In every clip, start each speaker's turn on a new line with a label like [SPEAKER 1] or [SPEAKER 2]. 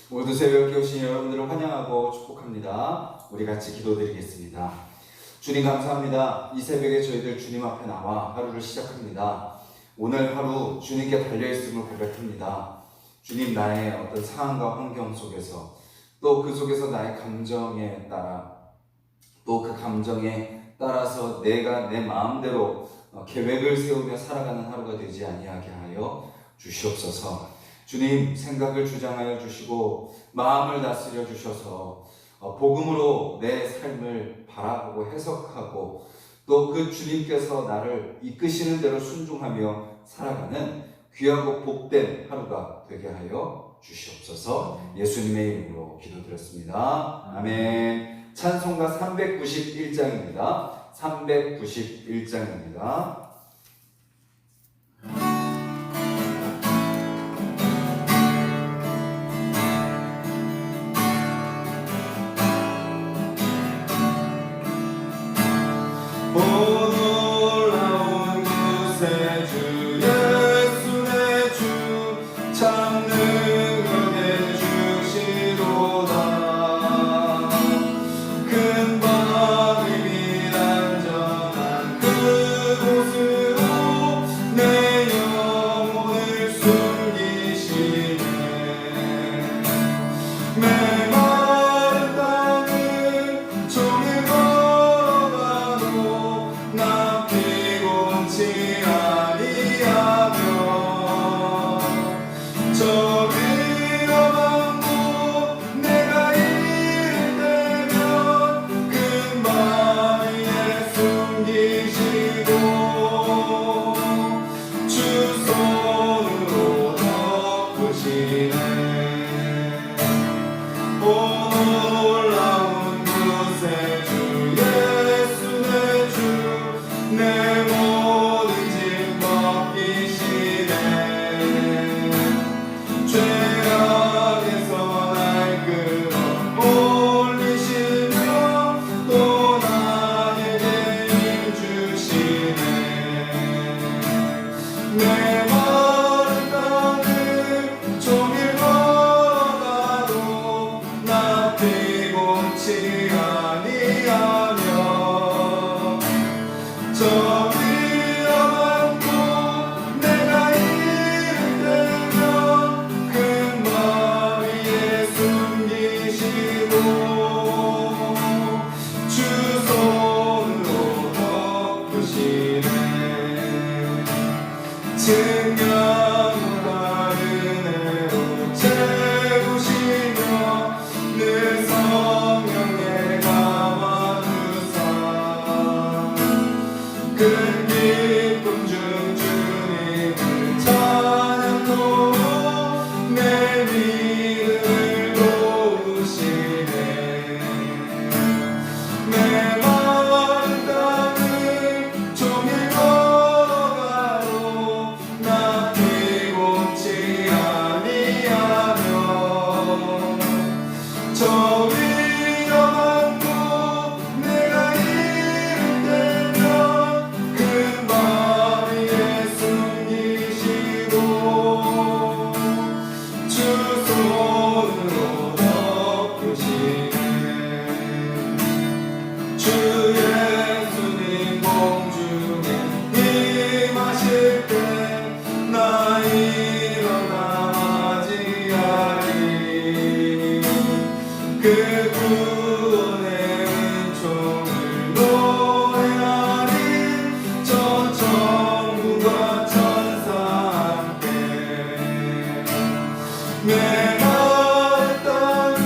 [SPEAKER 1] 모두 새벽에 오신 여러분들을 환영하고 축복합니다. 우리 같이 기도드리겠습니다. 주님 감사합니다. 이 새벽에 저희들 주님 앞에 나와 하루를 시작합니다. 오늘 하루 주님께 달려있음을 고백합니다. 주님, 나의 어떤 상황과 환경 속에서 또 그 속에서 나의 감정에 따라 또 그 감정에 따라서 내가 내 마음대로 계획을 세우며 살아가는 하루가 되지 아니하게 하여 주시옵소서. 주님, 생각을 주장하여 주시고 마음을 다스려 주셔서 복음으로 내 삶을 바라보고 해석하고 또 그 주님께서 나를 이끄시는 대로 순종하며 살아가는 귀하고 복된 하루가 되게 하여 주시옵소서. 예수님의 이름으로 기도드렸습니다. 아멘. 찬송가 391장입니다. 391장입니다.
[SPEAKER 2] 놀라운 구세주 예수 내 주 참 능력에 주시도다. 큰 밤이 안전한 그곳으로 내 영혼을 숨기시네. 메마른 땅을 종일 걸어가도 나 피곤치 아니하며 저 위험한 곳 내가 이를 때면 큰 바위에 숨기시고 주 손으로 덮으시네. 오 놀라운 구세주 예수 내 주 내 모든 짐 벗기시네. 죄악에서 날 끌어 올리시며 또 나에게 힘 주시네. 내 마른 땅을 종일 걸어가도 나 피곤치 아니하며 저 위험한 곳 내가 이를 때면 큰 바위에 숨기시고 주 손으로 덮으시네. 증량하는 은혜로 채우시며 늘 성령에 감아주사 큰 기쁨 중 주님을 찬양토록 내 믿음을 도우시네. 내 마른 땅을 종일 걸어가도 나 피곤치 아니하며 저 위험한 곳 내가 이를 때면 큰 바위에 숨기시고 주 손으로 덮으시네. 주 예수님 공중에 임하실 때 나 일어나 맞이하리. 그 구원의 은총을 노래하리. 저 천군과 천사 함께 내 마을 땅을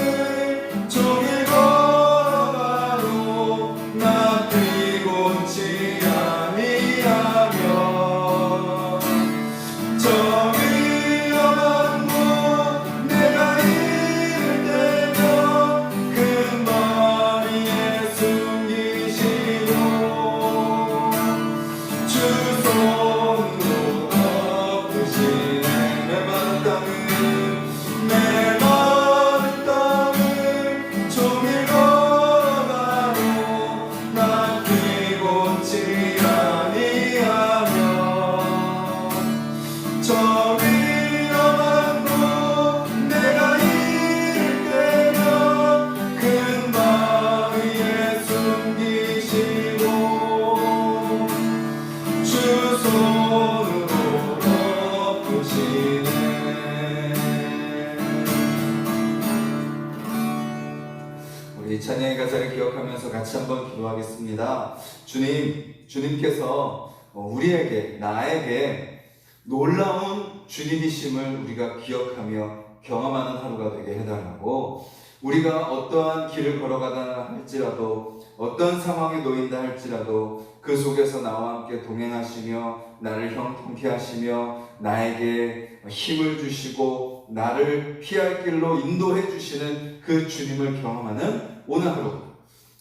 [SPEAKER 2] 종일 걸어가도 나 피곤치 아니하며 저 위험한 곳 내가 이를 때면 큰 바위에 숨기시고 주 손으로 덮으시네. 내 마른 땅을 내
[SPEAKER 1] 우리 찬양의 가사를 기억하면서 같이 한번 기도하겠습니다. 주님께서 우리에게, 나에게 놀라운 주님이심을 우리가 기억하며 경험하는 하루가 되게 해달라고, 우리가 어떠한 길을 걸어가다 할지라도, 어떤 상황에 놓인다 할지라도 그 속에서 나와 함께 동행하시며 나를 형통케 하시며 나에게 힘을 주시고 나를 피할 길로 인도해 주시는 그 주님을 경험하는 오늘 하루,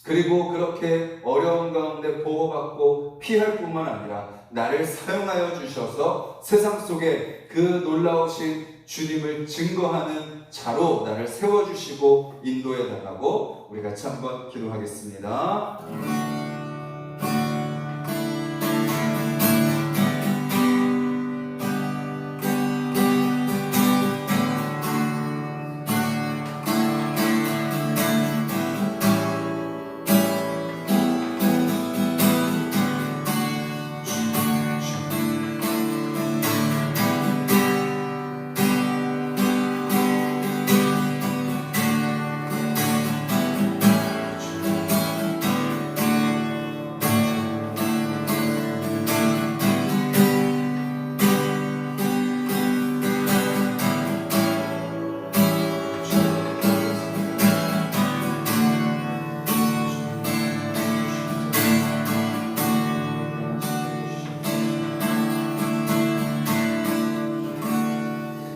[SPEAKER 1] 그리고 그렇게 어려운 가운데 보호받고 피할 뿐만 아니라 나를 사용하여 주셔서 세상 속에 그 놀라우신 주님을 증거하는 자로 나를 세워주시고 인도해 달라고 우리 같이 한번 기도하겠습니다.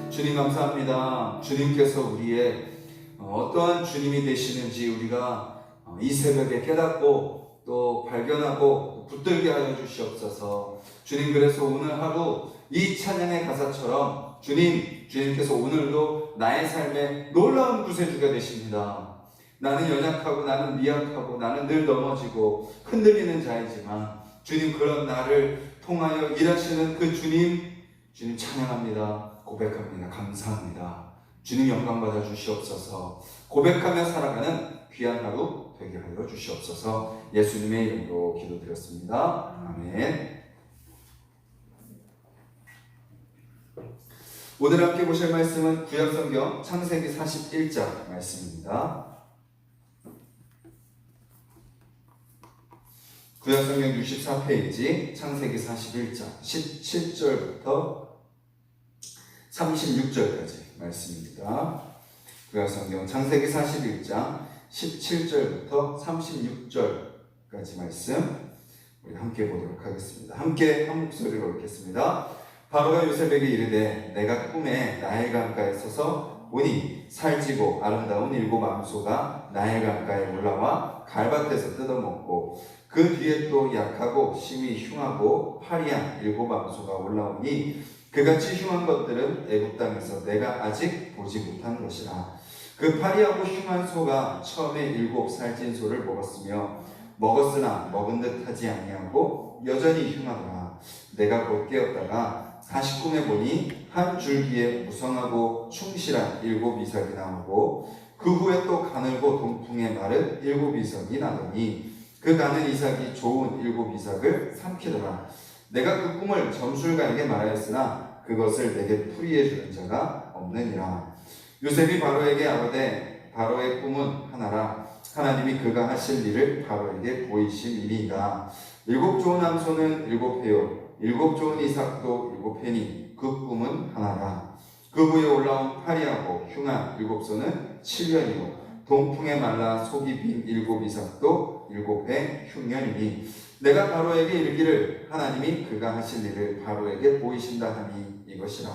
[SPEAKER 1] 주님 감사합니다. 주님께서 우리의 어떠한 주님이 되시는지 우리가 이 새벽에 깨닫고 또 발견하고 붙들게 하여 주시옵소서. 주님, 그래서 오늘 하루 이 찬양의 가사처럼 주님께서 오늘도 나의 삶에 놀라운 구세주가 되십니다. 나는 연약하고 나는 미약하고 나는 늘 넘어지고 흔들리는 자이지만 주님, 그런 나를 통하여 일하시는 그 주님 찬양합니다. 고백합니다. 감사합니다. 주님 영광 받아 주시옵소서. 고백하며 살아가는 귀한 하루 되게 하여 주시옵소서. 예수님의 이름으로 기도드렸습니다. 아멘. 오늘 함께 보실 말씀은 구약성경 창세기 41장 말씀입니다. 구약성경 64페이지 창세기 41장 17절부터 36절까지 말씀입니다. 구약성경 창세기 41장 17절부터 36절까지 말씀 우리 함께 보도록 하겠습니다. 함께 한 목소리로 읽겠습니다. 바로가 요셉에게 이르되 내가 꿈에 나일 강가에 서서 보니 살찌고 아름다운 7 암소가 나일 강가에 올라와 갈밭에서 뜯어먹고 그 뒤에 또 약하고 심히 흉하고 파리한 7 암소가 올라오니 그같이 흉한 것들은 애굽 땅에서 내가 아직 보지 못한 것이라. 그 파리하고 흉한 소가 처음에 7 살찐 소를 먹었으나 먹은 듯 하지 아니하고 여전히 흉하더라. 내가 곧 깨었다가 다시 꿈에 보니 한 줄기에 무성하고 충실한 7 이삭이 나오고 그 후에 또 가늘고 동풍에 마른 7 이삭이 나더니 그 가는 이삭이 좋은 7 이삭을 삼키더라. 내가 그 꿈을 점술가에게 말하였으나 그것을 내게 풀이해 주는 자가 없느니라. 요셉이 바로에게 아뢰되 바로의 꿈은 하나라. 하나님이 그가 하실 일을 바로에게 보이심이니이다. 7 좋은 암소는 7회요 7 좋은 이삭도 7회니 그 꿈은 하나라. 그 후에 올라온 파리하고 흉한 7소는 7년이요 동풍에 말라 속이 빈 7 이삭도 7회 흉년이니 내가 바로에게 이르기를 하나님이 그가 하실 일을 바로에게 보이신다 하니 이것이라.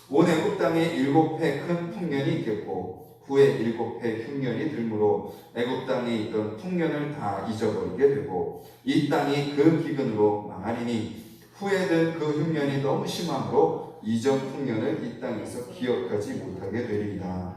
[SPEAKER 1] 온 애굽 땅에 7회 큰 풍년이 있겠고 후에 7회 흉년이 들므로 애굽 땅에 있던 풍년을 다 잊어버리게 되고 이 땅이 그 기근으로 망하리니 후에 든 그 흉년이 너무 심함으로 이전 풍년을 이 땅에서 기억하지 못하게 되리이다.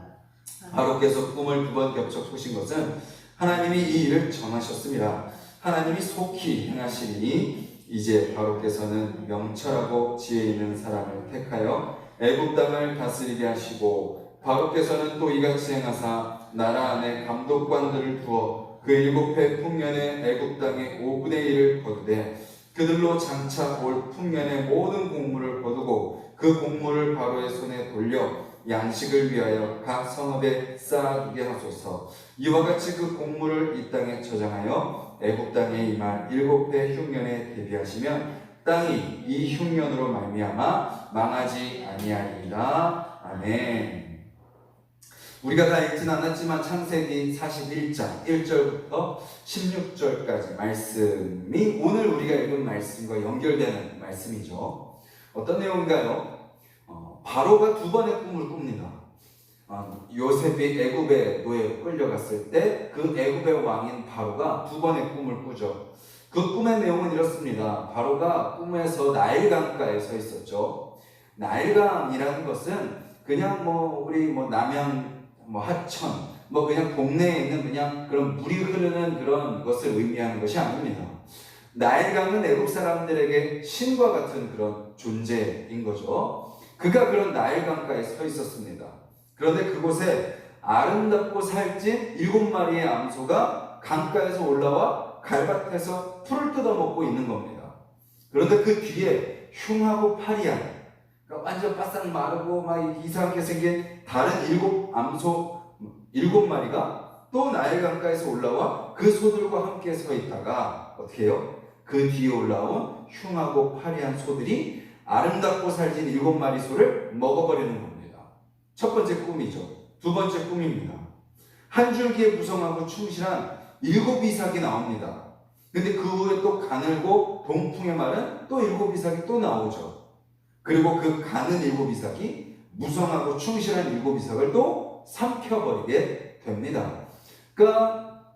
[SPEAKER 1] 바로께서 꿈을 2번 겹쳐 보신 것은 하나님이 이 일을 정하셨습니다. 하나님이 속히 행하시니 이제 바로께서는 명철하고 지혜 있는 사람을 택하여 애굽 땅을 다스리게 하시고 바로께서는 또 이같이 행하사 나라 안에 감독관들을 두어 그 7회 풍년의 애굽 땅의 5분의 1을 거두되 그들로 장차 올 풍년의 모든 곡물을 거두고 그 곡물을 바로의 손에 돌려 양식을 위하여 각 성읍에 쌓아두게 하소서. 이와 같이 그 곡물을 이 땅에 저장하여 애굽 땅에 임할 7해 흉년에 대비하시면 땅이 이 흉년으로 말미암아 망하지 아니하리이다. 아멘. 우리가 다 읽진 않았지만 창세기 41장 1절부터 16절까지 말씀이 오늘 우리가 읽은 말씀과 연결되는 말씀이죠. 어떤 내용인가요? 바로가 2번의 꿈을 꿉니다. 요셉이 애굽의 노예로 끌려갔을 때 그 애굽의 왕인 바로가 2번의 꿈을 꾸죠. 그 꿈의 내용은 이렇습니다. 바로가 꿈에서 나일강가에 서 있었죠. 나일강이라는 것은 그냥 우리 남양 하천 그냥 동네에 있는 그냥 그런 물이 흐르는 그런 것을 의미하는 것이 아닙니다. 나일강은 애국 사람들에게 신과 같은 그런 존재인 거죠. 그가 그런 나일강가에 서 있었습니다. 그런데 그곳에 아름답고 살찐 7마리의 암소가 강가에서 올라와 갈밭에서 풀을 뜯어먹고 있는 겁니다. 그런데 그 뒤에 흉하고 파리한, 그러니까 완전 바싹 마르고 막 이상하게 생긴 다른 7마리가 또 나일강가에서 올라와 그 소들과 함께 서 있다가 어떻게 해요? 그 뒤에 올라온 흉하고 파리한 소들이 아름답고 살찐 7마리 소를 먹어버리는 겁니다. 첫 번째 꿈이죠. 두 번째 꿈입니다. 한 줄기에 무성하고 충실한 7이삭이 나옵니다. 근데 그 후에 또 가늘고 동풍에 마른 또 7이삭이 또 나오죠. 그리고 그 가는 7이삭이 무성하고 충실한 7이삭을 또 삼켜버리게 됩니다. 그러니까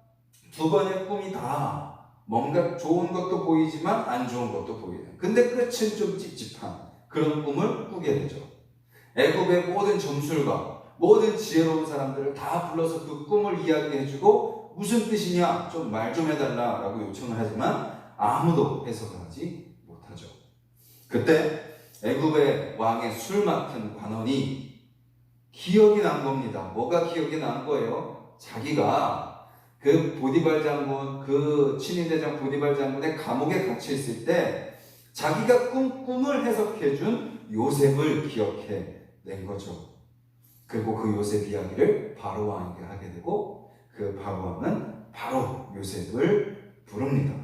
[SPEAKER 1] 2번의 꿈이 다 뭔가 좋은 것도 보이지만 안 좋은 것도 보이는, 근데 끝은 좀 찝찝한 그런 꿈을 꾸게 되죠. 애굽의 모든 점술가, 모든 지혜로운 사람들을 다 불러서 그 꿈을 이야기해주고 무슨 뜻이냐 좀 말 좀 해달라라고 요청을 하지만 아무도 해석을 하지 못하죠. 그때 애굽의 왕의 술 맡은 관원이 기억이 난 겁니다. 뭐가 기억이 난 거예요? 자기가 그 보디발 장군, 그 친위대장 보디발 장군의 감옥에 갇혀 있을 때 자기가 꿈을 해석해준 요셉을 기억해 낸 거죠. 그리고 그 요셉 이야기를 바로 왕에게 하게 되고 그 바로 왕은 바로 요셉을 부릅니다.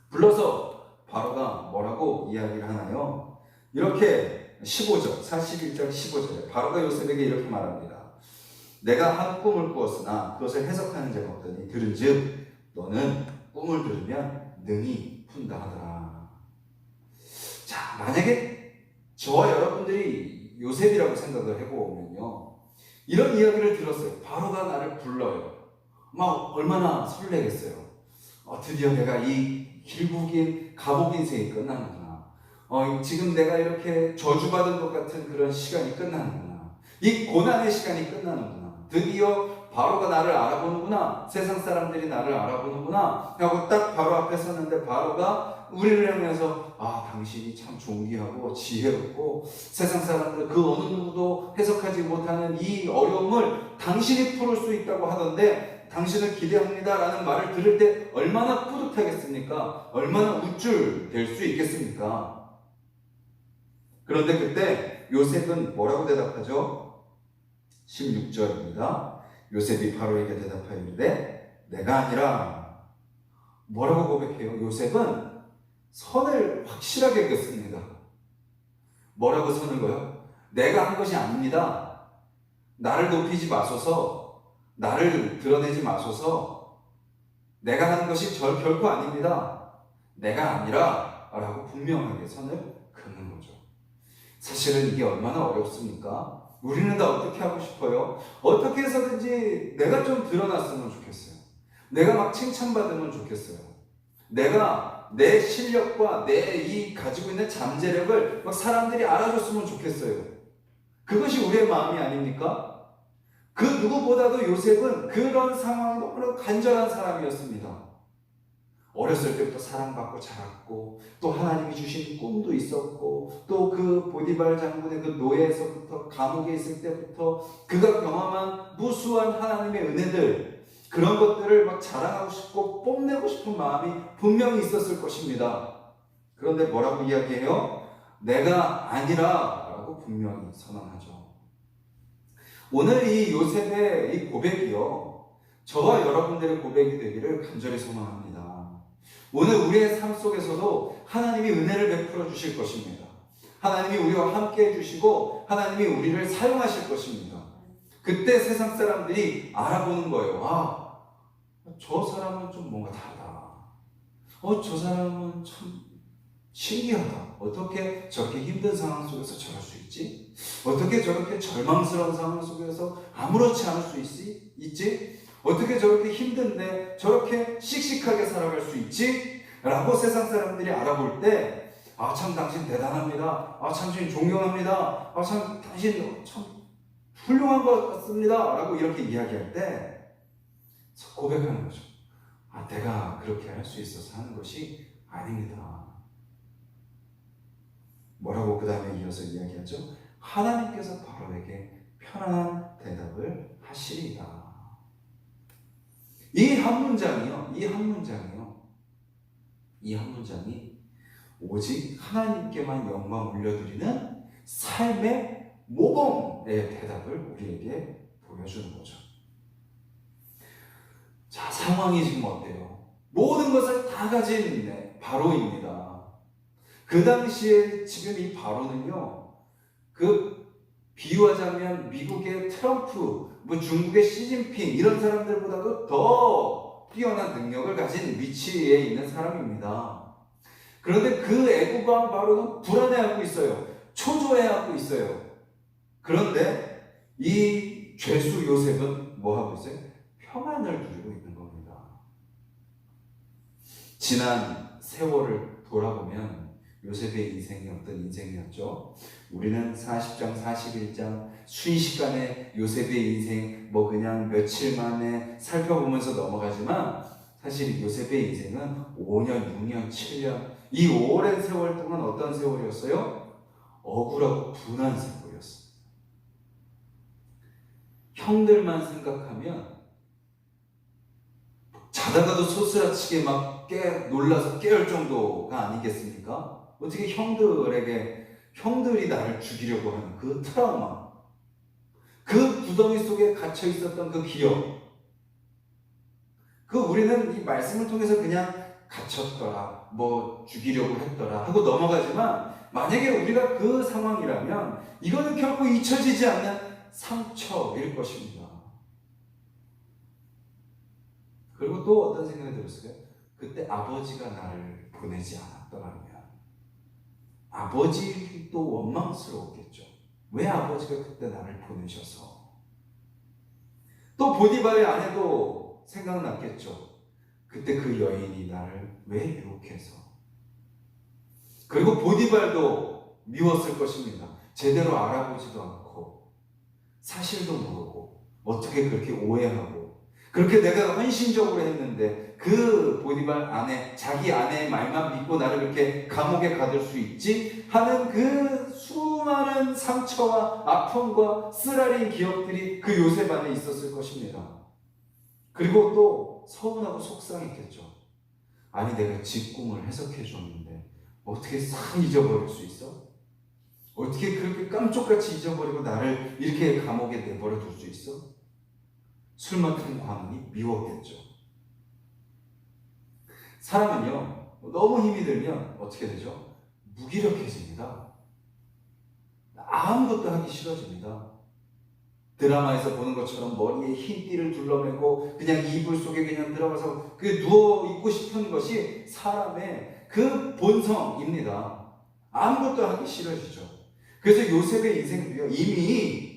[SPEAKER 1] 불러서 바로가 뭐라고 이야기를 하나요? 이렇게 15절, 41장 15절에 바로가 요셉에게 이렇게 말합니다. 내가 한 꿈을 꾸었으나 그것을 해석하는 자가 없더니 들은즉 너는 꿈을 들으면 능히 푼다 하더라. 자, 만약에 저와 여러분들이 요셉이라고 생각을 해보면요, 이런 이야기를 들었어요. 바로가 나를 불러요. 막 얼마나 설레겠어요. 드디어 내가 이 길고긴 감옥 인생이 끝나는구나. 지금 내가 이렇게 저주받은 것 같은 그런 시간이 끝나는구나. 이 고난의 시간이 끝나는구나. 드디어 바로가 나를 알아보는구나. 세상 사람들이 나를 알아보는구나 하고 딱 바로 앞에 섰는데 바로가 우리를 향해서 당신이 참 존귀하고 지혜롭고 세상 사람들 그 어느 누구도 해석하지 못하는 이 어려움을 당신이 풀을 수 있다고 하던데 당신을 기대합니다 라는 말을 들을 때 얼마나 뿌듯하겠습니까? 얼마나 우쭐될 수 있겠습니까? 그런데 그때 요셉은 뭐라고 대답하죠? 16절입니다. 요셉이 바로에게 대답하였는데 내가 아니라, 뭐라고 고백해요? 요셉은 선을 확실하게 긋습니다. 뭐라고 선을 그어요? 내가 한 것이 아닙니다. 나를 높이지 마소서. 나를 드러내지 마소서. 내가 하는 것이 결코 아닙니다. 내가 아니라 라고 분명하게 선을 긋는 거죠. 사실은 이게 얼마나 어렵습니까? 우리는 다 어떻게 하고 싶어요? 어떻게 해서든지 내가 좀 드러났으면 좋겠어요. 내가 막 칭찬받으면 좋겠어요. 내가 내 실력과 내 이 가지고 있는 잠재력을 막 사람들이 알아줬으면 좋겠어요. 그것이 우리의 마음이 아닙니까? 그 누구보다도 요셉은 그런 상황이 너무나 간절한 사람이었습니다. 어렸을 때부터 사랑받고 자랐고 또 하나님이 주신 꿈도 있었고 또 그 보디발 장군의 그 노예에서부터 감옥에 있을 때부터 그가 경험한 무수한 하나님의 은혜들, 그런 것들을 막 자랑하고 싶고 뽐내고 싶은 마음이 분명히 있었을 것입니다. 그런데 뭐라고 이야기해요? 내가 아니라 라고 분명히 선언하죠. 오늘 이 요셉의 이 고백이요, 저와 여러분들의 고백이 되기를 간절히 소망합니다. 오늘 우리의 삶 속에서도 하나님이 은혜를 베풀어 주실 것입니다. 하나님이 우리와 함께 해주시고 하나님이 우리를 사용하실 것입니다. 그때 세상 사람들이 알아보는 거예요. 아, 저 사람은 좀 뭔가 다르다. 저 사람은 참 신기하다. 어떻게 저렇게 힘든 상황 속에서 저럴 수 있지? 어떻게 저렇게 절망스러운 상황 속에서 아무렇지 않을 수 있지? 어떻게 저렇게 힘든데 저렇게 씩씩하게 살아갈 수 있지? 라고 세상 사람들이 알아볼 때, 아, 참 당신 대단합니다. 아, 참 당신 존경합니다. 아, 참 당신 참 훌륭한 것 같습니다. 라고 이렇게 이야기할 때 고백하는 거죠. 아, 내가 그렇게 할 수 있어서 하는 것이 아닙니다. 뭐라고 그 다음에 이어서 이야기하죠? 하나님께서 바로에게 편안한 대답을 하시리라. 이 한 문장이 오직 하나님께만 영광 올려드리는 삶의 모범의 대답을 우리에게 보여주는 거죠. 자, 상황이 지금 어때요? 모든 것을 다 가진 바로입니다. 그 당시에 지금 이 바로는요, 비유하자면 미국의 트럼프, 중국의 시진핑 이런 사람들보다도 더 뛰어난 능력을 가진 위치에 있는 사람입니다. 그런데 그 애국왕 바로는 불안해하고 있어요. 초조해하고 있어요. 그런데 이 죄수 요셉은 뭐 하고 있어요? 평안을 누리고 있는 겁니다. 지난 세월을 돌아보면 요셉의 인생이 어떤 인생이었죠? 우리는 40장, 41장 순식간에 요셉의 인생 그냥 며칠 만에 살펴보면서 넘어가지만 사실 요셉의 인생은 5년, 6년, 7년 이 오랜 세월 동안 어떤 세월이었어요? 억울하고 분한 세월이었어요. 형들만 생각하면 자다가도 소스라치게 놀라서 깨울 정도가 아니겠습니까? 어떻게 형들이 나를 죽이려고 하는 그 트라우마, 그 구덩이 속에 갇혀 있었던 그 기억, 우리는 이 말씀을 통해서 그냥 갇혔더라, 죽이려고 했더라 하고 넘어가지만 만약에 우리가 그 상황이라면 이거는 결코 잊혀지지 않는 상처일 것입니다. 그리고 또 어떤 생각이 들었어요? 그때 아버지가 나를 보내지 않았더라면 아버지도 원망스러웠겠죠. 왜 아버지가 그때 나를 보내셔서? 또 보디발의 아내도 생각났겠죠. 그때 그 여인이 나를 왜 유혹해서? 그리고 보디발도 미웠을 것입니다. 제대로 알아보지도 않고 사실도 모르고 어떻게 그렇게 오해하고 그렇게 내가 헌신적으로 했는데 그 보디발 아내, 자기 아내의 말만 믿고 나를 그렇게 감옥에 가둘 수 있지? 하는 그 수많은 상처와 아픔과 쓰라린 기억들이 그 요셉 안에 있었을 것입니다. 그리고 또 서운하고 속상했겠죠. 아니 내가 직궁을 해석해 줬는데 어떻게 싹 잊어버릴 수 있어? 어떻게 그렇게 깜짝같이 잊어버리고 나를 이렇게 감옥에 내버려 둘 수 있어? 술 맡은 관원이 미웠겠죠. 사람은요, 너무 힘이 들면 어떻게 되죠? 무기력해집니다. 아무것도 하기 싫어집니다. 드라마에서 보는 것처럼 머리에 흰 띠를 둘러매고 그냥 이불 속에 그냥 들어가서 누워있고 싶은 것이 사람의 그 본성입니다. 아무것도 하기 싫어지죠. 그래서 요셉의 인생도요, 이미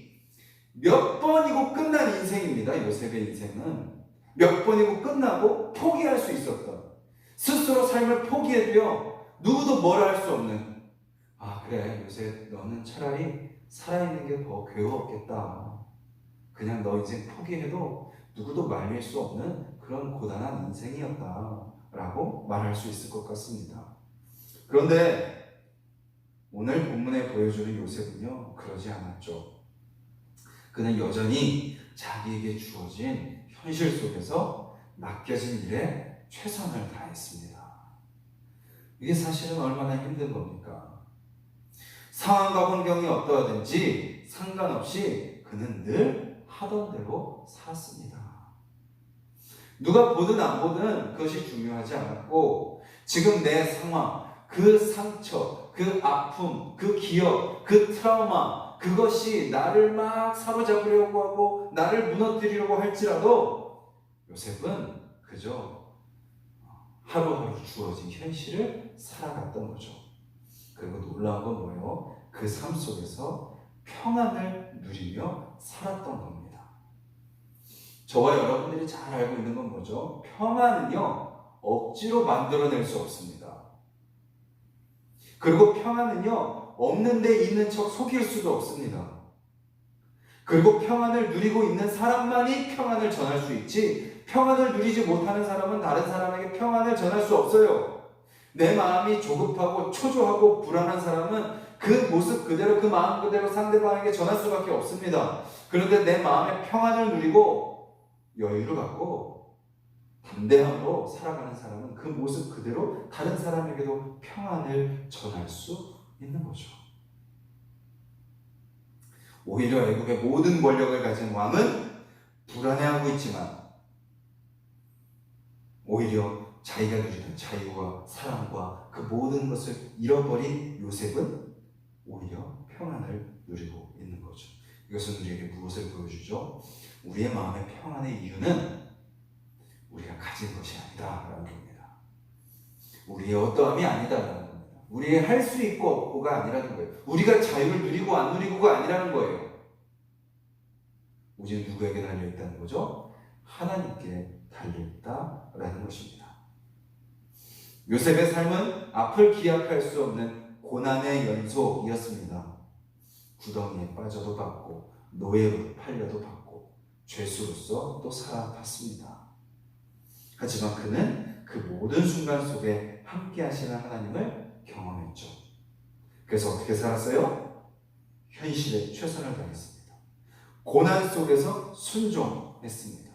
[SPEAKER 1] 몇 번이고 끝난 인생입니다. 요셉의 인생은 몇 번이고 끝나고 포기할 수 있었던, 스스로 삶을 포기해도요 누구도 뭐라 할 수 없는, 그래 요셉 너는 차라리 살아있는 게 더 괴로웠겠다. 그냥 너 인생 포기해도 누구도 말릴 수 없는 그런 고단한 인생이었다 라고 말할 수 있을 것 같습니다. 그런데 오늘 본문에 보여주는 요셉은요 그러지 않았죠. 그는 여전히 자기에게 주어진 현실 속에서 맡겨진 일에 최선을 다했습니다. 이게 사실은 얼마나 힘든 겁니까? 상황과 환경이 어떠하든지 상관없이 그는 늘 하던 대로 살았습니다. 누가 보든 안 보든 그것이 중요하지 않았고 지금 내 상황, 그 상처, 그 아픔, 그 기억, 그 트라우마 그것이 나를 막 사로잡으려고 하고 나를 무너뜨리려고 할지라도 요셉은 그저 하루하루 주어진 현실을 살아갔던 거죠. 그리고 놀라운 건 뭐예요? 그 삶 속에서 평안을 누리며 살았던 겁니다. 저와 여러분들이 잘 알고 있는 건 뭐죠? 평안은요, 억지로 만들어낼 수 없습니다. 그리고 평안은요, 없는데 있는 척 속일 수도 없습니다. 그리고 평안을 누리고 있는 사람만이 평안을 전할 수 있지, 평안을 누리지 못하는 사람은 다른 사람에게 평안을 전할 수 없어요. 내 마음이 조급하고 초조하고 불안한 사람은 그 모습 그대로, 그 마음 그대로 상대방에게 전할 수밖에 없습니다. 그런데 내 마음의 평안을 누리고 여유를 갖고 담대함으로 살아가는 사람은 그 모습 그대로 다른 사람에게도 평안을 전할 수 있는 거죠. 오히려 애국의 모든 권력을 가진 왕은 불안해하고 있지만 오히려 자기가 누리는 자유와 사랑과 그 모든 것을 잃어버린 요셉은 오히려 평안을 누리고 있는 거죠. 이것은 우리에게 무엇을 보여주죠? 우리의 마음의 평안의 이유는 우리가 가진 것이 아니다라는 겁니다. 우리의 어떠함이 아니다라는 겁니다. 우리의 할 수 있고 없고가 아니라는 거예요. 우리가 자유를 누리고 안 누리고가 아니라는 거예요. 우리는 누구에게 달려있다는 거죠? 하나님께 달려있다라는 것입니다. 요셉의 삶은 앞을 기약할 수 없는 고난의 연속이었습니다. 구덩이에 빠져도 받고 노예로 팔려도 받고 죄수로서 또 살아봤습니다. 하지만 그는 그 모든 순간 속에 함께 하시는 하나님을 경험했죠. 그래서 어떻게 살았어요? 현실에 최선을 다했습니다. 고난 속에서 순종했습니다.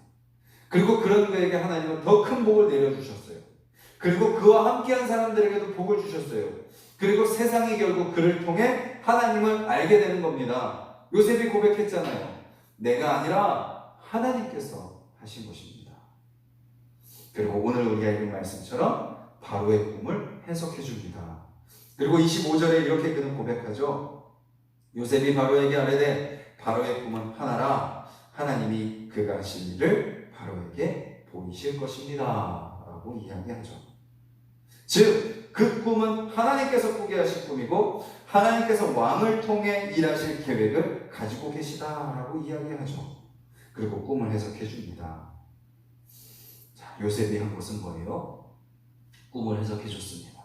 [SPEAKER 1] 그리고 그런 그에게 하나님은 더 큰 복을 내려주셨어요. 그리고 그와 함께한 사람들에게도 복을 주셨어요. 그리고 세상이 결국 그를 통해 하나님을 알게 되는 겁니다. 요셉이 고백했잖아요. 내가 아니라 하나님께서 하신 것입니다. 그리고 오늘 우리가 읽은 말씀처럼 바로의 꿈을 해석해 줍니다. 그리고 25절에 이렇게 그는 고백하죠. 요셉이 바로에게 아뢰되 바로의 꿈은 하나라. 하나님이 그가 하실 일을 바로에게 보이실 것입니다. 라고 이야기하죠. 즉 그 꿈은 하나님께서 꾸게 하실 꿈이고 하나님께서 왕을 통해 일하실 계획을 가지고 계시다라고 이야기하죠. 그리고 꿈을 해석해 줍니다. 자, 요셉이 한 것은 뭐예요? 꿈을 해석해 줬습니다.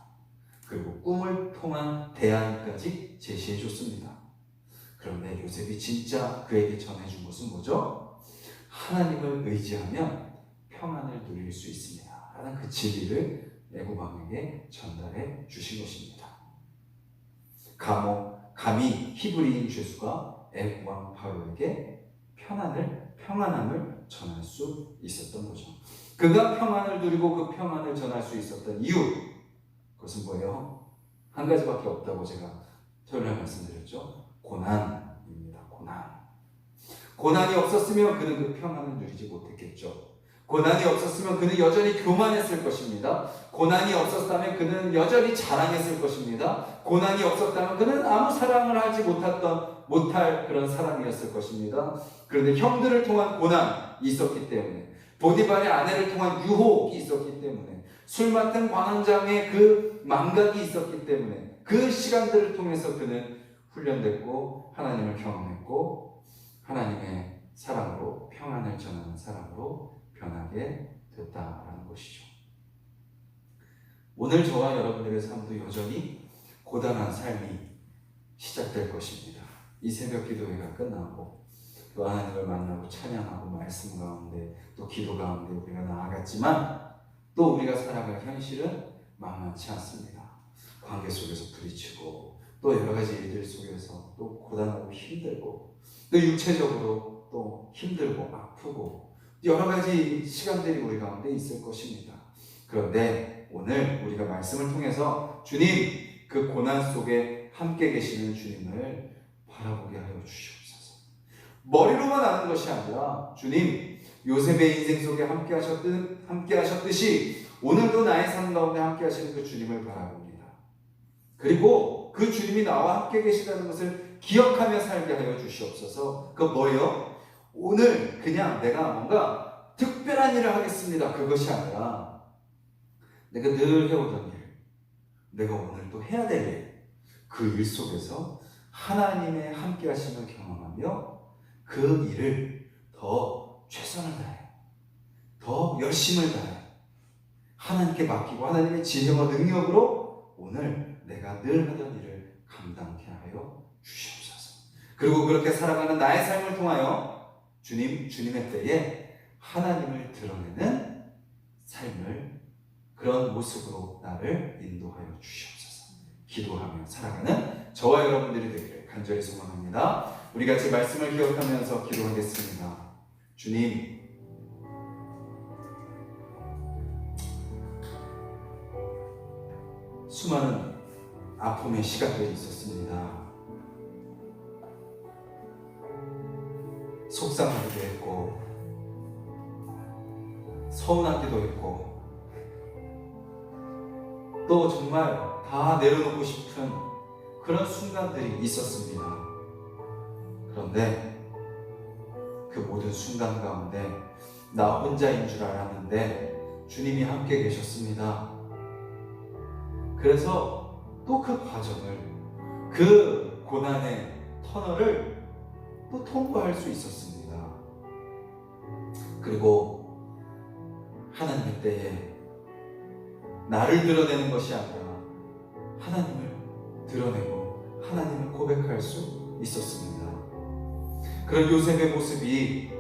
[SPEAKER 1] 그리고 꿈을 통한 대안까지 제시해 줬습니다. 그런데 요셉이 진짜 그에게 전해준 것은 뭐죠? 하나님을 의지하면 평안을 누릴 수 있습니다. 라는 그 진리를 애굽 왕에게 전달해 주신 것입니다. 감히 히브리인 죄수가 애굽 왕 바로에게 평안함을 전할 수 있었던 거죠. 그가 평안을 누리고 그 평안을 전할 수 있었던 이유, 그것은 뭐예요? 한 가지밖에 없다고 제가 토요일에 말씀드렸죠. 고난입니다. 고난이 없었으면 그는 그 평안을 누리지 못했겠죠. 고난이 없었으면 그는 여전히 교만했을 것입니다. 고난이 없었다면 그는 여전히 자랑했을 것입니다. 고난이 없었다면 그는 아무 사랑을 하지 못할 그런 사람이었을 것입니다. 그런데 형들을 통한 고난이 있었기 때문에, 보디발의 아내를 통한 유혹이 있었기 때문에, 술 맡은 관원장의 그 망각이 있었기 때문에 그 시간들을 통해서 그는 훈련됐고 하나님을 경험했고 하나님의 사랑으로 평안을 전하는 사람으로 변하게 됐다라는 것이죠. 오늘 저와 여러분들의 삶도 여전히 고단한 삶이 시작될 것입니다. 이 새벽 기도회가 끝나고 또 하나님을 만나고 찬양하고 말씀 가운데 또 기도 가운데 우리가 나아갔지만 또 우리가 살아갈 현실은 만만치 않습니다. 관계 속에서 부딪히고 또 여러 가지 일들 속에서 또 고단하고 힘들고 또 육체적으로 또 힘들고 아프고 여러 가지 시간들이 우리 가운데 있을 것입니다. 그런데 오늘 우리가 말씀을 통해서 주님, 그 고난 속에 함께 계시는 주님을 바라보게 하여 주시옵소서. 머리로만 아는 것이 아니라 주님 요셉의 인생 속에 함께 하셨듯이 오늘도 나의 삶 가운데 함께 하시는 그 주님을 바라봅니다. 그리고 그 주님이 나와 함께 계시다는 것을 기억하며 살게 하여 주시옵소서. 그 뭐예요? 오늘 그냥 내가 뭔가 특별한 일을 하겠습니다. 그것이 아니라 내가 늘 해오던 일, 내가 오늘 또 해야 될 일, 그 일 속에서 하나님의 함께 하심을 경험하며 그 일을 더 최선을 다해, 더 열심을 다해 하나님께 맡기고 하나님의 지혜와 능력으로 오늘 내가 늘 하던 일을 감당케 하여 주시옵소서. 그리고 그렇게 살아가는 나의 삶을 통하여 주님의 때에 하나님을 드러내는 삶을 그런 모습으로 나를 인도하여 주시옵소서. 기도하며 살아가는 저와 여러분들이 되기를 간절히 소망합니다. 우리 같이 말씀을 기억하면서 기도하겠습니다. 주님, 수많은 아픔의 시간들이 있었습니다. 속상하기도 했고 서운하기도 했고 또 정말 다 내려놓고 싶은 그런 순간들이 있었습니다. 그런데 그 모든 순간 가운데 나 혼자인 줄 알았는데 주님이 함께 계셨습니다. 그래서 또 그 과정을, 그 고난의 터널을 또 통과할 수 있었습니다. 그리고 하나님의 때에 나를 드러내는 것이 아니라 하나님을 드러내고 하나님을 고백할 수 있었습니다. 그런 요셉의 모습이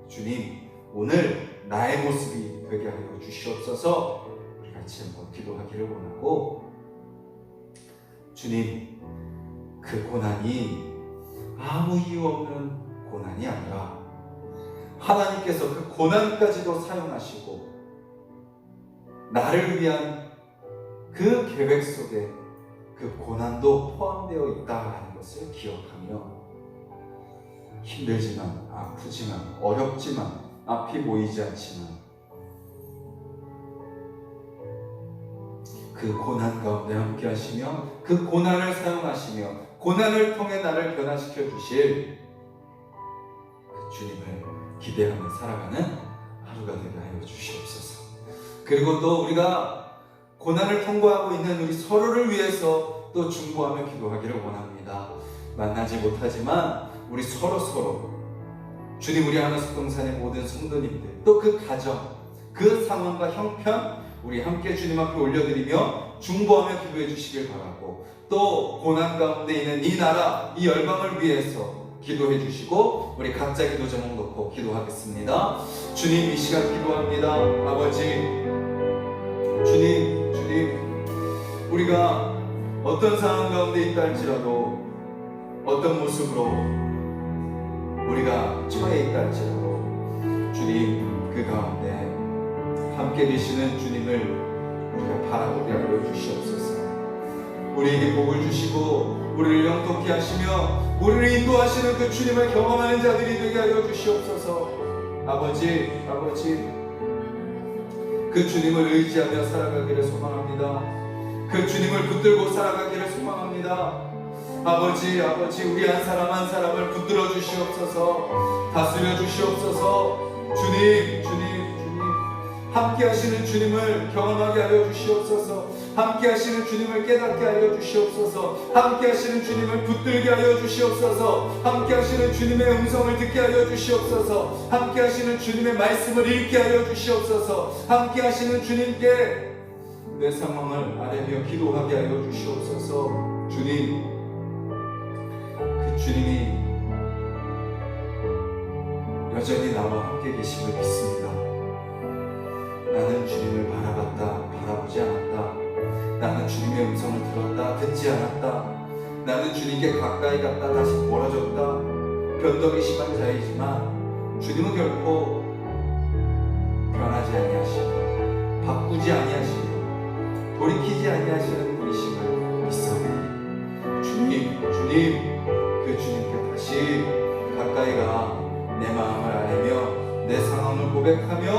[SPEAKER 1] 주님 오늘 나의 모습이 되게 하여 주시옵소서. 우리 같이 한번 기도하기를 원하고, 주님 그 고난이 아무 이유 없는 고난이 아니라 하나님께서 그 고난까지도 사용하시고 나를 위한 그 계획 속에 그 고난도 포함되어 있다는 것을 기억하며 힘들지만 아프지만 어렵지만 앞이 보이지 않지만 그 고난 가운데 함께 하시며 그 고난을 사용하시며 고난을 통해 나를 변화시켜 주실 그 주님을 기대하며 살아가는 하루가 되게 하여 주시옵소서. 그리고 또 우리가 고난을 통과하고 있는 우리 서로를 위해서 또 중보하며 기도하기를 원합니다. 만나지 못하지만 우리 서로 주님 우리 하나숙동산의 모든 성도님들 또 그 가정 그 상황과 형편 우리 함께 주님 앞에 올려드리며 중보하며 기도해 주시길 바라고, 또 고난 가운데 있는 이 나라 이 열방을 위해서 기도해 주시고 우리 각자 기도 제목 놓고 기도하겠습니다. 주님 이 시간 기도합니다. 아버지 주님 우리가 어떤 상황 가운데 있다 할지라도 어떤 모습으로 우리가 처해 있다 할지라도 주님 그 가운데 함께 계시는 주님을 우리가 바라보게 하여 주시옵소서. 우리에게 복을 주시고 우리를 영통케 하시며 우리를 인도하시는 그 주님을 경험하는 자들이 되게 하여 주시옵소서. 아버지 그 주님을 의지하며 살아가기를 소망합니다. 그 주님을 붙들고 살아가기를 소망합니다. 아버지 우리 한 사람을 붙들어 주시옵소서. 다스려 주시옵소서. 주님 함께 하시는 주님을 경험하게 하여 주시옵소서. 함께 하시는 주님을 깨닫게 하여 주시옵소서. 함께 하시는 주님을 붙들게 하여 주시옵소서. 함께 하시는 주님의 음성을 듣게 하여 주시옵소서. 함께 하시는 주님의 말씀을 읽게 하여 주시옵소서. 함께 하시는 주님께 내 상황을 아뢰며 기도하게 하여 주시옵소서. 주님 그 주님이 여전히 나와 함께 계심을 믿습니다. 나는 주님을 바라보지 않았다. 나는 주님의 음성을 들었다, 듣지 않았다. 나는 주님께 가까이 갔다 다시 멀어졌다. 변덕이 심한 자이지만 주님은 결코 변하지 아니하시고 바꾸지 아니하시고 돌이키지 아니하시는 분이심을 믿사오니 주님 그 주님께 다시 가까이 가까이 가 내 마음을 아뢰며 내 상황을 고백하며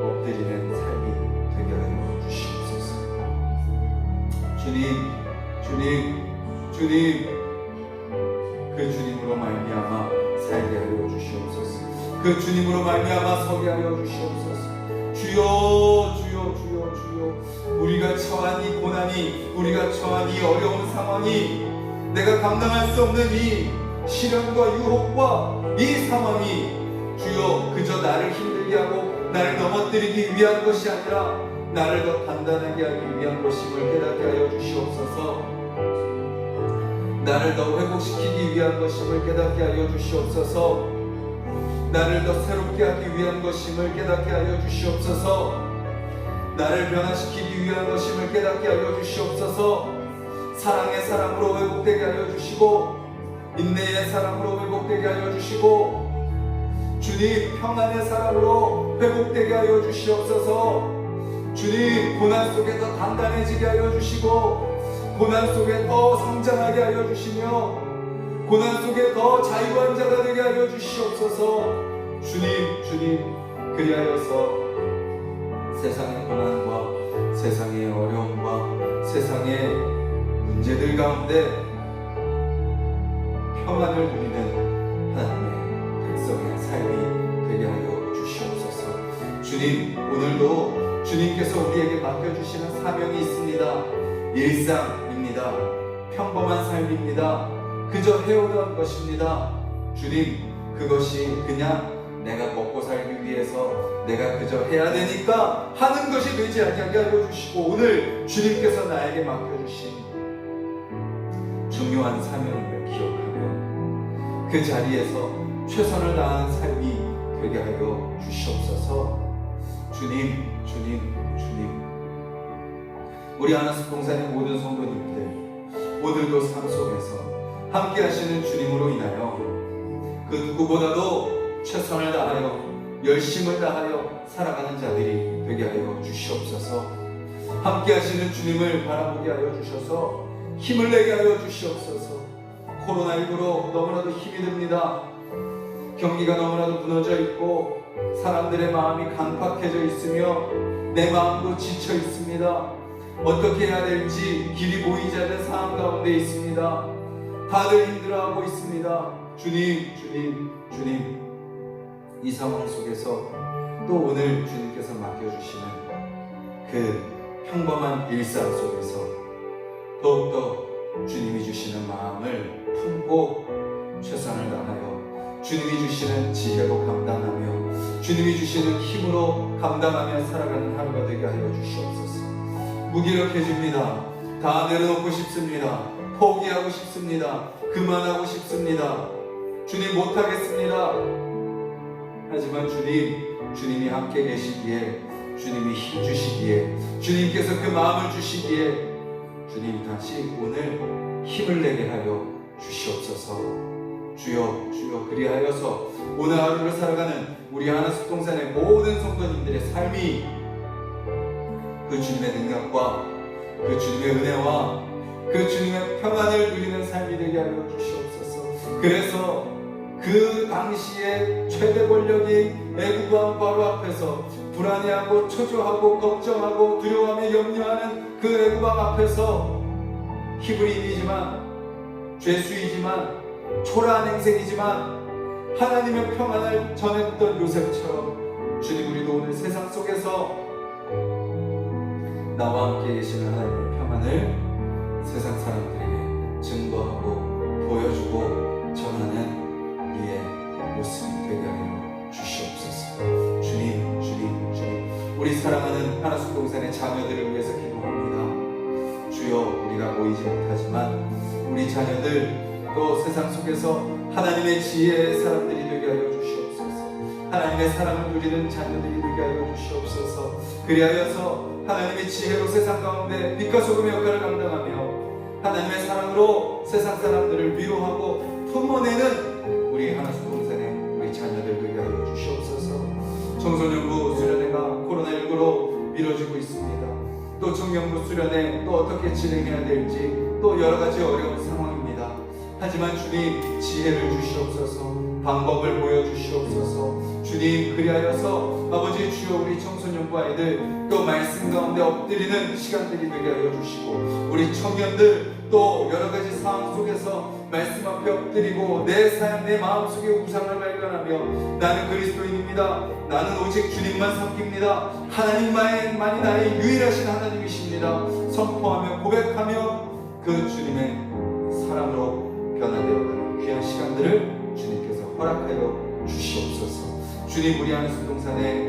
[SPEAKER 1] 엎드리는 삶이 되게 하여 주시옵소서. 주님, 주님, 주님, 그 주님으로 말미암아 살게 하여 주시옵소서. 그 주님으로 말미암아 서게 하여 주시옵소서. 주여, 주여, 주여, 주여. 우리가 처한 이 고난이, 우리가 처한 이 어려운 상황이, 내가 감당할 수 없는 이 시련과 유혹과 이 상황이 주여 그저 나를 힘들게 하고 나를 넘어뜨리기 위한 것이 아니라 나를 더 단단하게 하기 위한 것임을 깨닫게 하여 주시옵소서. 나를 더 회복시키기 위한 것임을 깨닫게 하여 주시옵소서. 나를 더 새롭게 하기 위한 것임을 깨닫게 하여 주시옵소서. 나를 변화시키기 위한 것임을 깨닫게 하여 주시옵소서. 사랑의 사람으로 회복되게 하여 주시고 인내의 사람으로 회복되게 하여 주시고 주님 평안의 사람으로 회복되게 하여 주시옵소서. 주님 고난 속에 더 단단해지게 하여 주시고 고난 속에 더 성장하게 하여 주시며 고난 속에 더 자유한 자가 되게 하여 주시옵소서. 주님, 주님, 그리하여서 세상의 고난과 세상의 어려움과 세상의 문제들 가운데 평안을 누리는 하나님의 백성의 삶이 되게 하여 주시옵소서. 주님, 오늘도 주님께서 우리에게 맡겨주시는 사명이 있습니다. 일상입니다. 평범한 삶입니다. 그저 해오던 것입니다. 주님, 그것이 그냥 내가 먹고 살기 위해서 내가 그저 해야 되니까 하는 것이 되지 않게 하여 주시고 오늘 주님께서 나에게 맡겨주신 중요한 사명을 기억하며 그 자리에서 최선을 다하는 삶이 되게 하여 주시옵소서. 주님, 주님, 주님, 우리 하나스통산의 모든 성도님들 오늘도 삶 속에서 함께 하시는 주님으로 인하여 그 누구보다도 최선을 다하여 열심을 다하여 살아가는 자들이 되게 하여 주시옵소서. 함께 하시는 주님을 바라보게 하여 주셔서 힘을 내게 하여 주시옵소서. 코로나19로 너무나도 힘이 듭니다. 경기가 너무나도 무너져 있고 사람들의 마음이 강팍해져 있으며 내 마음도 지쳐 있습니다. 어떻게 해야 될지 길이 보이지 않는 상황 가운데 있습니다. 다들 힘들어하고 있습니다. 주님, 주님, 주님, 이 상황 속에서 또 오늘 주님께서 맡겨주시는 그 평범한 일상 속에서 더욱더 주님이 주시는 마음을 품고 최선을 다하여 주님이 주시는 지혜로 감당하며 주님이 주시는 힘으로 감당하며 살아가는 하루가 되게 하여 주시옵소서. 무기력해집니다. 다 내려놓고 싶습니다. 포기하고 싶습니다. 그만하고 싶습니다. 주님 못하겠습니다. 하지만 주님이 함께 계시기에 주님이 힘 주시기에 주님께서 그 마음을 주시기에 주님 다시 오늘 힘을 내게 하여 주시옵소서. 주여, 주여, 그리하여서 오늘 하루를 살아가는 우리 하나숙동산의 모든 성도님들의 삶이 그 주님의 능력과 그 주님의 은혜와 그 주님의 평안을 누리는 삶이 되게 하여 주시옵소서. 그래서 그 당시에 최대 권력인 애국왕 바로 앞에서 불안해하고 초조하고 걱정하고 두려워하며 염려하는 그 애국왕 앞에서 히브리인이지만 죄수이지만 초라한 행색이지만 하나님의 평안을 전했던 요셉처럼 주님 우리도 오늘 세상 속에서 나와 함께 계시는 하나님의 평안을 세상 사람들에게 증거하고 보여주고 전하는 우리의 모습이 되게 하여 주시옵소서. 주님, 주님, 주님, 우리 사랑하는 하나숙동산의 자녀들을 위해서 기도합니다. 주여, 우리가 보이지 못하지만 우리 자녀들 또 세상 속에서 하나님의 지혜의 사람들이 되게 하여 주시옵소서. 하나님의 사랑을 누리는 자녀들이 되게 하여 주시옵소서. 그리하여서 하나님의 지혜로 세상 가운데 빛과 소금의 역할을 감당하며 하나님의 사랑으로 세상 사람들을 위로하고 품어내는 우리 하나숙동산의 우리 자녀들 되게 하여 주시옵소서. 청소년부 수련회가 코로나19로 미뤄지고 있습니다. 또 청년부 수련회 또 어떻게 진행해야 될지 또 여러 가지 어려운 상황입니다. 하지만 주님 지혜를 주시옵소서. 방법을 보여주시옵소서. 주님, 그리하여서 아버지 주여 우리 청소년부 아이들 또 말씀 가운데 엎드리는 시간들이 되게 하여 주시고, 우리 청년들 또 여러 가지 상황 속에서 말씀 앞에 엎드리고 내 삶, 내 마음속에 우상을 발견하며 나는 그리스도인입니다, 나는 오직 주님만 섬깁니다, 하나님만이 나의 유일하신 하나님이십니다 선포하며 고백하며 그 주님의 사랑으로 변화되어가는 귀한 시간들을 주님께서 허락하여 주시옵소서. 주님, 우리 한우순동산에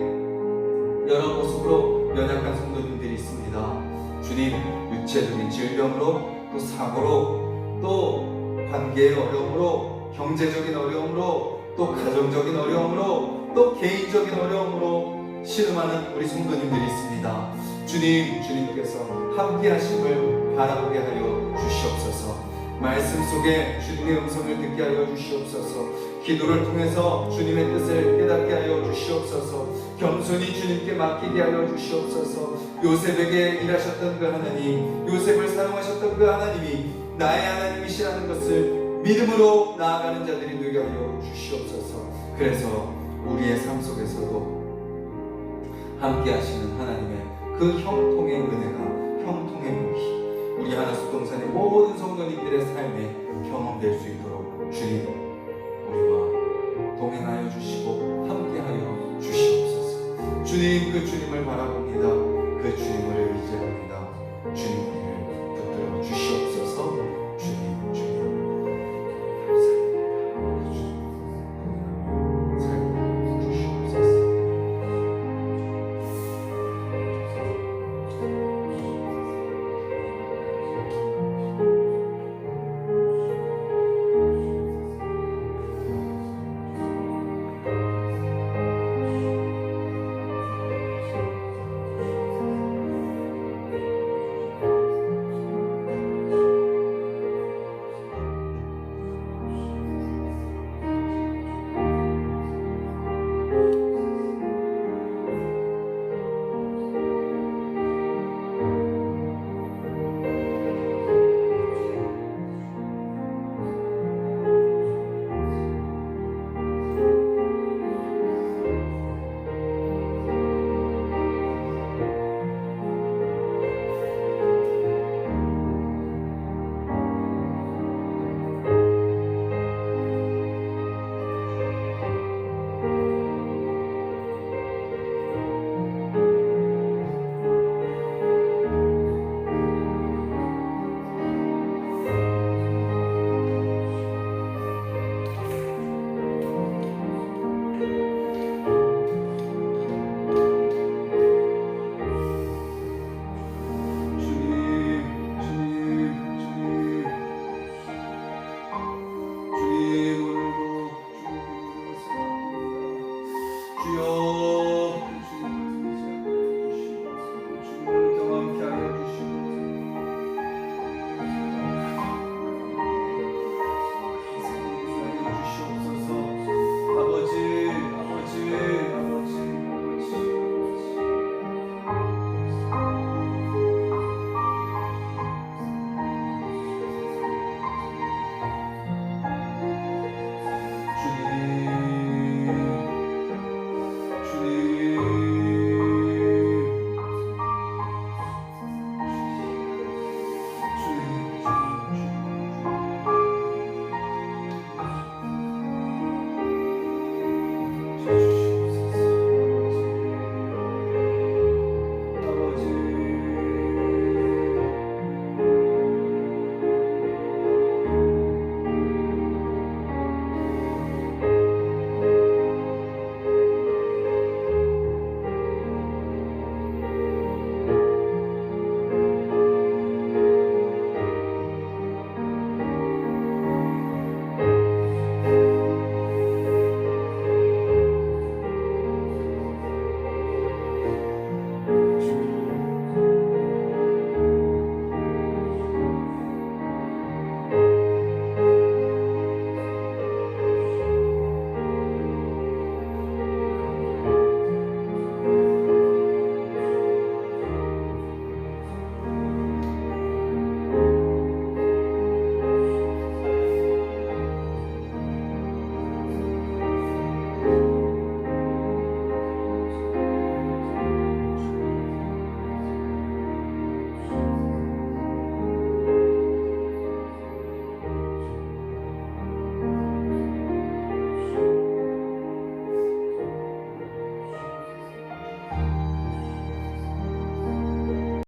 [SPEAKER 1] 여러 모습으로 연약한 성도님들이 있습니다. 주님, 육체적인 질병으로 또 사고로 또 관계의 어려움으로 경제적인 어려움으로 또 가정적인 어려움으로 또 개인적인 어려움으로 신음하는 우리 성도님들이 있습니다. 주님, 주님께서 함께 하심을 바라보게 하여 주시옵소서. 말씀 속에 주님의 음성을 듣게 하여 주시옵소서. 기도를 통해서 주님의 뜻을 깨닫게 하여 주시옵소서. 겸손히 주님께 맡기게 하여 주시옵소서. 요셉에게 일하셨던 그 하나님, 요셉을 사용하셨던 그 하나님이 나의 하나님이시라는 것을 믿음으로 나아가는 자들이 되게 하여 주시옵소서. 그래서 우리의 삶 속에서도 함께 하시는 하나님의 그 형통의 은혜가, 형통의 복이 우리 하나숙동산의 모든 성도님들의 삶에 경험될 수 있도록 주님, 우리와 동행하여 주시고 함께하여 주시옵소서. 주님, 그 주님을 바라봅니다. 그 주님을 의지합니다. 주님, 우리를 붙들어 주시옵소서. 주님, 주님 감사합니다. 그 주님 동행하며 살게 주시옵소서. 주여